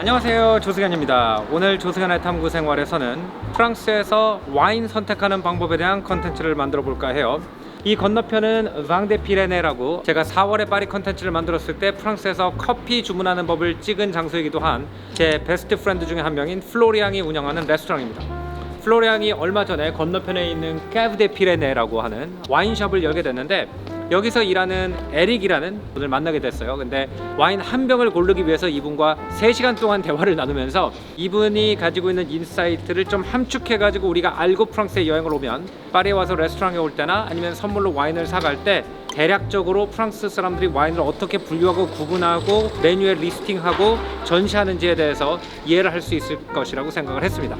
안녕하세요, 조승현입니다. 오늘 조승현의 탐구 생활에서는 프랑스에서 와인 선택하는 방법에 대한 컨텐츠를 만들어 볼까 해요. 이 건너편은 방데 피레네라고, 제가 4월에 파리 컨텐츠를 만들었을 때 프랑스에서 커피 주문하는 법을 찍은 장소이기도 한 제 베스트 프렌드 중에 한 명인 플로리앙이 운영하는 레스토랑입니다. 플로리앙이 얼마 전에 건너편에 있는 까브 데 피레네라고 하는 와인숍을 열게 됐는데, 여기서 일하는 에릭이라는 분을 만나게 됐어요. 근데 와인 한 병을 고르기 위해서 이분과 3시간 동안 대화를 나누면서 이분이 가지고 있는 인사이트를 좀 함축해가지고 우리가 알고 프랑스에 여행을 오면, 파리에 와서 레스토랑에 올 때나 아니면 선물로 와인을 사갈 때 대략적으로 프랑스 사람들이 와인을 어떻게 분류하고 구분하고 메뉴에 리스팅하고 전시하는지에 대해서 이해를 할 수 있을 것이라고 생각을 했습니다.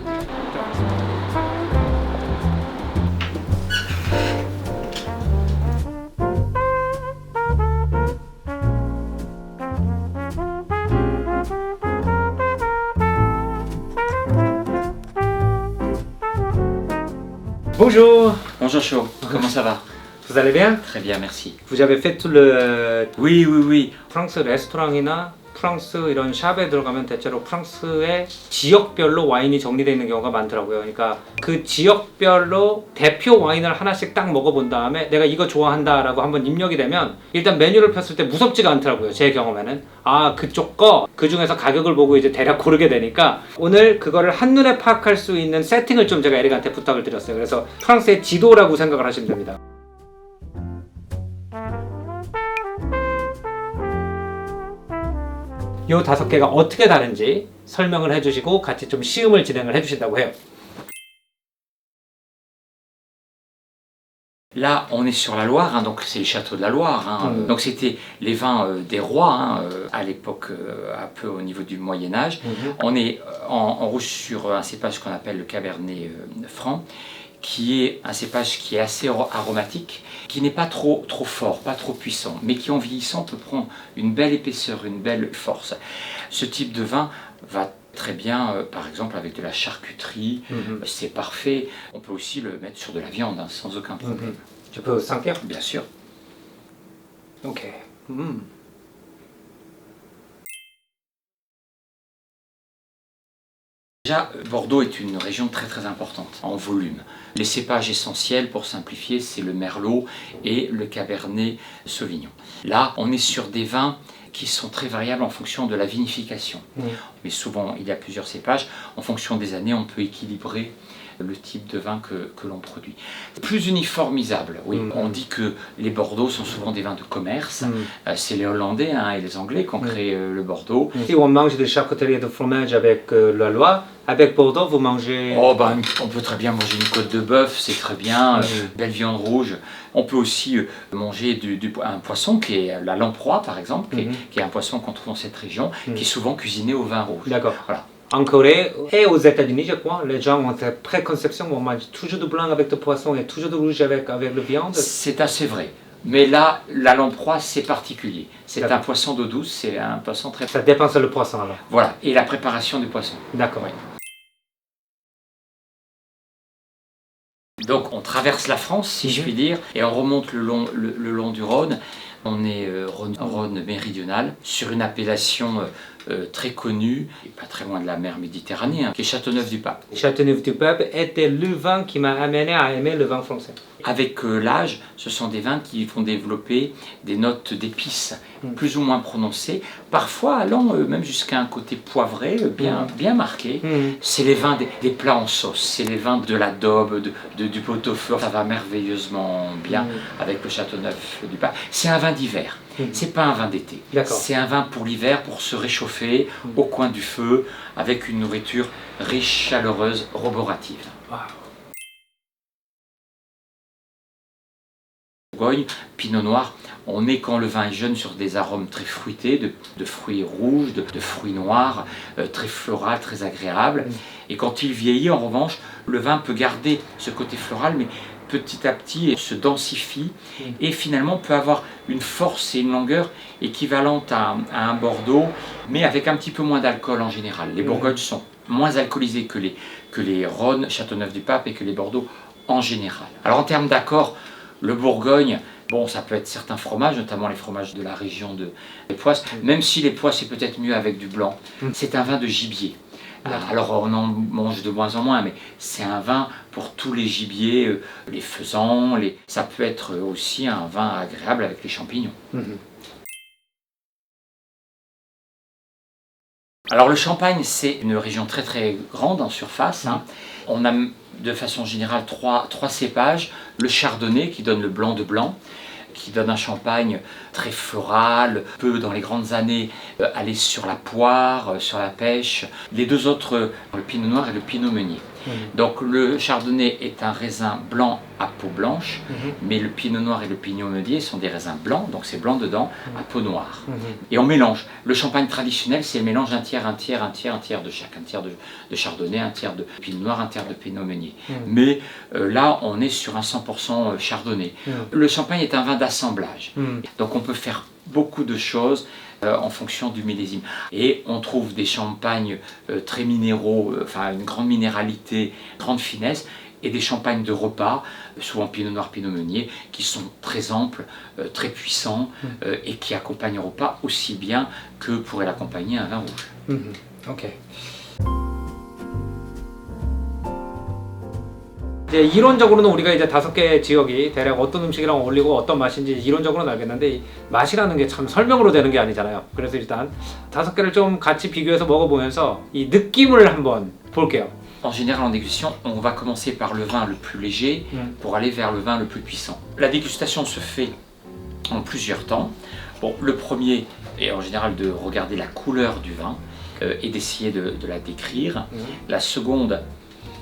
Bonjour. Bonjour Cho, comment ça va? Vous allez bien? Très bien, merci. Vous avez fait tout le Oui, oui, oui. 프랑스 레스토랑이나 프랑스 이런 샵에 들어가면 대체로 프랑스의 지역별로 와인이 정리되어 있는 경우가 많더라고요. 그러니까 그 지역별로 대표 와인을 하나씩 딱 먹어본 다음에 내가 이거 좋아한다 라고 한번 입력이 되면 일단 메뉴를 폈을 때 무섭지가 않더라고요. 제 경험에는. 아, 그쪽 거 그 중에서 가격을 보고 이제 대략 고르게 되니까 오늘 그거를 한눈에 파악할 수 있는 세팅을 좀 제가 에릭한테 부탁을 드렸어요. 그래서 프랑스의 지도라고 생각을 하시면 됩니다. 이 5개가 어떻게 다른지 설명을 해주시고 같이 좀 시음을 진행을 해주신다고 해요. Là, on est sur la Loire, hein, donc c'est le château de la Loire. Hein. Donc c'était les vins des rois hein, à l'époque, un peu au niveau du Moyen Âge. On est en rouge sur un cépage qu'on appelle le Cabernet Franc, qui est un cépage qui est assez aromatique, qui n'est pas trop fort, pas trop puissant, mais qui en vieillissant peut prendre une belle épaisseur, une belle force. Ce type de vin va très bien, par exemple avec de la charcuterie, c'est parfait. On peut aussi le mettre sur de la viande, hein, sans aucun problème. Je peux sentir? Bien sûr. Ok. Déjà, Bordeaux est une région très importante en volume. Les cépages essentiels, pour simplifier, c'est le Merlot et le Cabernet Sauvignon. Là, on est sur des vins qui sont très variables en fonction de la vinification. Mais souvent, il y a plusieurs cépages. En fonction des années, on peut équilibrer le type de vin que l'on produit. Plus uniformisable, oui. On dit que les Bordeaux sont souvent des vins de commerce. C'est les Hollandais hein, et les Anglais qui ont créé le Bordeaux. Si on mange des charcuteries et de fromage avec la Loire, avec Bordeaux, vous mangez... Oh ben, on peut très bien manger une côte de bœuf, c'est très bien, belle viande rouge. On peut aussi manger un poisson qui est la lamproie par exemple, qui est un poisson qu'on trouve dans cette région, qui est souvent cuisiné au vin rouge. D'accord. Voilà. En Corée et aux États-Unis, je crois, les gens ont cette préconception qu'on mange toujours du blanc avec du poisson et toujours du rouge avec la viande. C'est assez vrai. Mais là, la lamproie, c'est particulier. C'est un poisson d'eau douce, c'est un poisson très... Ça dépend sur le poisson alors. Voilà, et la préparation du poisson. D'accord. Oui. Donc on traverse la France, si je puis dire, et on remonte le long du Rhône. On est Rhône méridional, sur une appellation très connue, et pas très loin de la mer Méditerranée, hein, qui est Châteauneuf-du-Pape. Châteauneuf-du-Pape était le vin qui m'a amené à aimer le vin français. Avec l'âge, ce sont des vins qui vont développer des notes d'épices plus ou moins prononcées, parfois allant même jusqu'à un côté poivré bien marqué. C'est les vins des plats en sauce, c'est les vins de l'adobe, du pot-au-feu. Ça va merveilleusement bien avec le Châteauneuf-du-Pape. C'est un vin d'hiver, c'est pas un vin d'été. C'est un vin pour l'hiver, pour se réchauffer au coin du feu, avec une nourriture riche, chaleureuse, roborative. Wow. Pinot Noir, on est quand le vin est jeune sur des arômes très fruités, de fruits rouges, de fruits noirs, très floral, très agréable. Et quand il vieillit, en revanche, le vin peut garder ce côté floral, mais petit à petit se densifie et finalement peut avoir une force et une longueur équivalente à un Bordeaux, mais avec un petit peu moins d'alcool en général. Les Bourgognes sont moins alcoolisés que les Rhônes, Châteauneuf-du-Pape et que les Bordeaux en général. Alors en termes d'accords, Le Bourgogne, bon, ça peut être certains fromages, notamment les fromages de la région des Poisses, même si les Poisses c'est peut-être mieux avec du blanc. C'est un vin de gibier. Alors on en mange de moins en moins, mais c'est un vin pour tous les gibiers, les faisans, ça peut être aussi un vin agréable avec les champignons. Alors le Champagne, c'est une région très très grande en surface. On a de façon générale trois cépages. Le Chardonnay qui donne le blanc de blanc, qui donne un champagne très floral, peut dans les grandes années aller sur la poire, sur la pêche. Les deux autres, le Pinot Noir et le Pinot Meunier. Donc le Chardonnay est un raisin blanc à peau blanche, mais le Pinot Noir et le Pinot Meunier sont des raisins blancs, donc c'est blanc dedans, à peau noire. Et on mélange. Le champagne traditionnel, c'est le mélange un tiers de chaque. Un tiers de Chardonnay, un tiers de Pinot Noir, un tiers de Pinot Meunier. Mais là, on est sur un 100% Chardonnay. Le champagne est un vin d'assemblage. Donc on peut faire beaucoup de choses en fonction du millésime. Et on trouve des champagnes très minéraux, enfin une grande minéralité, grande finesse, et des champagnes de repas, souvent Pinot Noir, Pinot Meunier, qui sont très amples, très puissants, et qui accompagnent le repas aussi bien que pourrait l'accompagner un vin rouge. Ok. 이제 이론적으로는 우리가 이제 5개 지역이 대략 어떤 음식이랑 어울리고 어떤 맛인지 이론적으로는 알겠는데 이 맛이라는 게 참 설명으로 되는 게 아니잖아요. 그래서 일단 5개를 좀 같이 비교해서 먹어보면서 이 느낌을 한번 볼게요. En général, en dégustation, on va commencer par le vin le plus léger pour aller vers le vin le plus puissant. La dégustation se fait en plusieurs temps. Bon, le premier est en général de regarder la couleur du vin et d'essayer de la décrire. La seconde,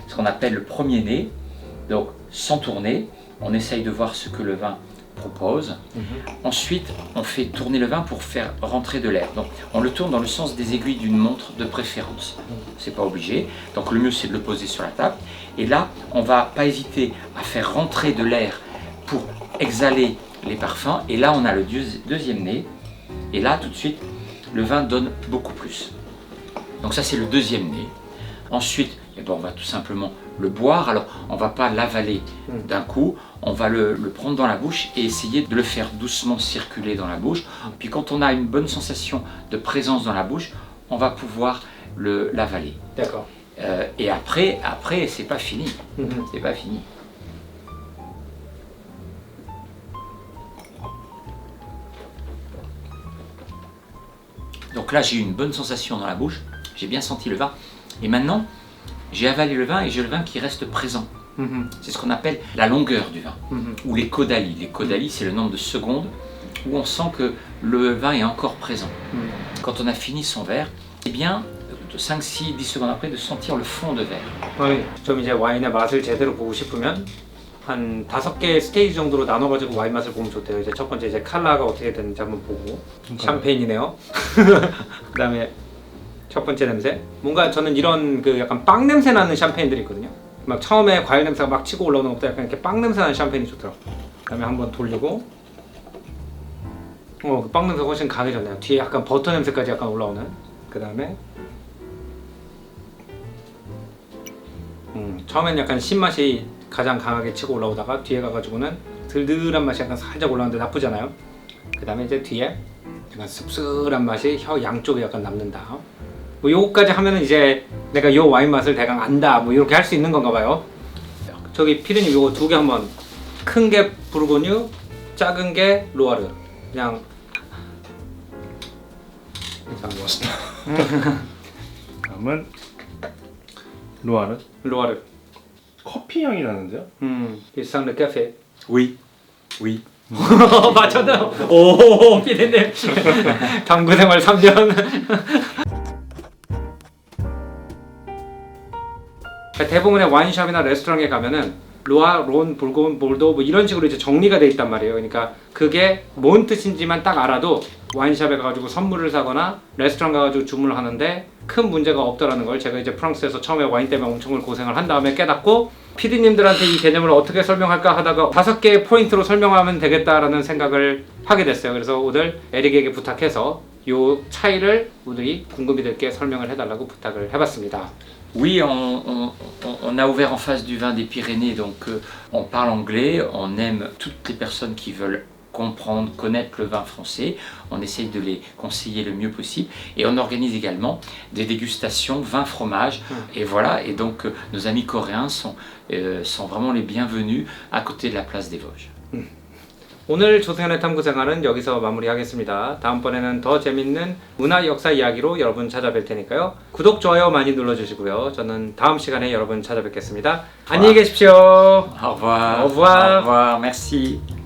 ce qu'on appelle le premier nez. Donc, sans tourner, on essaye de voir ce que le vin propose. Ensuite, on fait tourner le vin pour faire rentrer de l'air. Donc, on le tourne dans le sens des aiguilles d'une montre de préférence. C'est pas obligé. Donc, le mieux, c'est de le poser sur la table. Et là, on va pas hésiter à faire rentrer de l'air pour exhaler les parfums. Et là, on a le deuxième nez. Et là, tout de suite, le vin donne beaucoup plus. Donc, ça, c'est le deuxième nez. Ensuite, on va tout simplement le boire. Alors, on ne va pas l'avaler d'un coup, on va le prendre dans la bouche et essayer de le faire doucement circuler dans la bouche. Puis quand on a une bonne sensation de présence dans la bouche, on va pouvoir l'avaler. D'accord. Et après c'est pas fini. C'est pas fini. Donc là, j'ai eu une bonne sensation dans la bouche, j'ai bien senti le vin. Et maintenant, j'ai avalé le vin et j'ai le vin qui reste présent. C'est ce qu'on appelle la longueur du vin, ou les caudalies. Les caudalies, c'est le nombre de secondes où on sent que le vin est encore présent. Quand on a fini son verre, eh bien, 5, 6, 10 secondes après, de sentir le fond de verre. 네, 좀 이제 와인의 맛을 제대로 보고 싶으면 한 5개 스테이지 정도로 나눠가지고 와인 맛을 보면 좋대요. 이제 첫 번째 이제 칼라가 어떻게 되는지 한번 보고 샴페인이네요. 그다음에 첫 번째 냄새. 뭔가 저는 이런 그 약간 빵 냄새 나는 샴페인들이 있거든요. 막 처음에 과일 냄새가 막 치고 올라오는 것보다 약간 이렇게 빵 냄새 나는 샴페인이 좋더라고. 그다음에 한번 돌리고. 그 빵 냄새가 훨씬 강해졌네요. 뒤에 약간 버터 냄새까지 약간 올라오는. 그다음에 처음엔 약간 신맛이 가장 강하게 치고 올라오다가 뒤에 가가지고는 들들한 맛이 약간 살짝 올라오는데 나쁘지 않아요. 그 다음에 이제 뒤에 약간 씁쓸한 맛이 혀 양쪽에 약간 남는다. 뭐 요거까지 하면은 이제 내가 요 와인 맛을 대강 안다 뭐 이렇게 할 수 있는 건가 봐요. 저기 피디님 요거 2개 한번. 큰 게 부르고뉴, 작은 게 로아르. 그냥 맛있다. 다음은 로아르. 로아르. 커피 향이 나는데요? 일상 르 카페. Oui, oui. 맞췄나요? 오, 피디님. 당구 생활 3년. 대부분의 와인숍이나 레스토랑에 가면은 로아, 론, 불곤, 볼도 뭐 이런 식으로 이제 정리가 돼 있단 말이에요. 그러니까 그게 뭔 뜻인지만 딱 알아도 와인숍에 가가지고 선물을 사거나 레스토랑 가가지고 주문을 하는데 큰 문제가 없다라는 걸 제가 이제 프랑스에서 처음에 와인 때문에 엄청 고생을 한 다음에 깨닫고 PD님들한테 이 개념을 어떻게 설명할까 하다가 5개의 포인트로 설명하면 되겠다라는 생각을 하게 됐어요. 그래서 오늘 에릭에게 부탁해서 이 차이를 우리 궁금이들께 설명을 해달라고 부탁을 해봤습니다. Oui, on a ouvert en face du vin des Pyrénées, donc on parle anglais, on aime toutes les personnes qui veulent comprendre, connaître le vin français, on essaye de les conseiller le mieux possible et on organise également des dégustations vin fromage et voilà, et donc nos amis coréens sont vraiment les bienvenus à côté de la place des Vosges. 오늘 조승현의 탐구 생활은 여기서 마무리하겠습니다. 다음번에는 더 재밌는 문화 역사 이야기로 여러분 찾아뵐 테니까요. 구독, 좋아요 많이 눌러주시고요. 저는 다음 시간에 여러분 찾아뵙겠습니다. 안녕히 계십시오. Au revoir. Au revoir. Au revoir, merci.